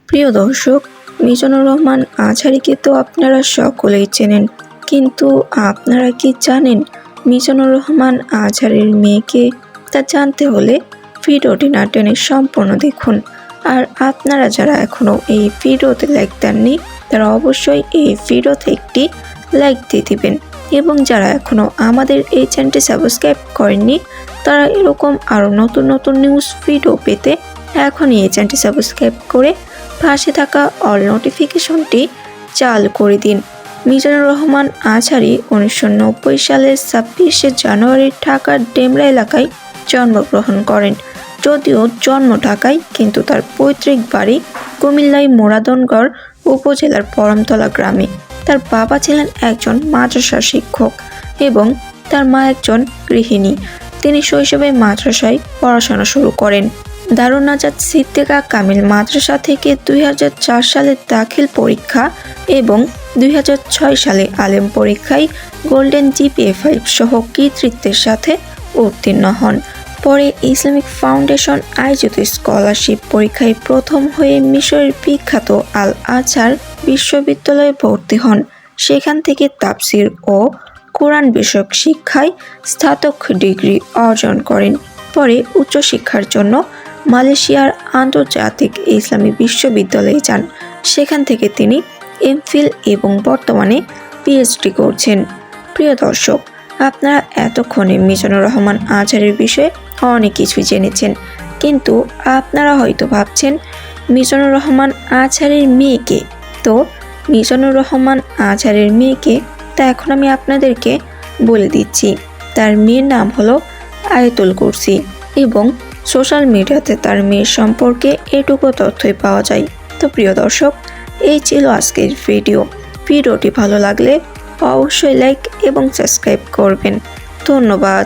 প্রিয় দর্শক, মিজানুর রহমান আজহারীকে তো আপনারা সকলেই চেনেন, কিন্তু আপনারা কি জানেন মিজানুর রহমান আজহারীর মেয়েকে? তা জানতে হলে ভিডিওটি না টেনে সম্পূর্ণ দেখুন। আর আপনারা যারা এখনও এই ভিডিওতে লাইক দেননি তারা অবশ্যই এই ভিডিওতে একটি লাইক দিয়ে দিবেন, এবং যারা এখনও আমাদের এই চ্যানেলটি সাবস্ক্রাইব করেননি তারা এরকম আরও নতুন নতুন নিউজ ভিডিও পেতে এখনই এই চ্যানেলটি সাবস্ক্রাইব করে পাশে থাকা অল নোটিফিকেশনটি চালু করে দিন। মিজানুর রহমান আজহারী 1990 সালের 26শে জানুয়ারি ঢাকার ডেমরা এলাকায় জন্মগ্রহণ করেন। যদিও জন্ম ঢাকায়, কিন্তু তার পৈতৃক বাড়ি কুমিল্লায় মুরাদনগর উপজেলার পরমতলা গ্রামে। তার বাবা ছিলেন একজন মাদ্রাসা শিক্ষক এবং তার মা একজন গৃহিণী। তিনি শৈশবে মাদ্রাসায় পড়াশোনা শুরু করেন। দারুন নাজাত সিদ্দিকা কামিল মাদ্রাসা থেকে 2004 সালে দাখিল পরীক্ষা এবং 2006 সালে আলেম পরীক্ষায় গোল্ডেন জিপিএ 5 সহ কৃতিত্বের সাথে উত্তীর্ণ হন। পরে ইসলামিক ফাউন্ডেশন আয়োজিত স্কলারশিপ পরীক্ষায় প্রথম হয়ে মিশরের বিখ্যাত আল আজহার বিশ্ববিদ্যালয়ে ভর্তি হন। সেখান থেকে তাফসির ও কোরআন বিষয়ক শিক্ষায় স্নাতক ডিগ্রি অর্জন করেন। পরে উচ্চশিক্ষার জন্য মালয়েশিয়ার আন্তর্জাতিক ইসলামী বিশ্ববিদ্যালয়ে যান। সেখান থেকে তিনি এমফিল এবং বর্তমানে পিএইচডি করছেন। প্রিয় দর্শক, আপনারা এতক্ষণে মিজানুর রহমান আজহারীর বিষয়ে অনেক কিছুই জেনেছেন, কিন্তু আপনারা হয়তো ভাবছেন মিজানুর রহমান আজহারীর মেয়েকে। তো মিজানুর রহমান আজহারীর মেয়েকে তা এখন আমি আপনাদেরকে বলে দিচ্ছি। তার মেয়ের নাম হলো আয়াতুল কুরসি, এবং সোশ্যাল মিডিয়াতে তার মেয়ের সম্পর্কে এটুকু তথ্যই পাওয়া যায়। তো প্রিয় দর্শক, এই ছিল আজকের ভিডিওটি ভালো লাগলে অবশ্যই লাইক এবং সাবস্ক্রাইব করবেন। ধন্যবাদ।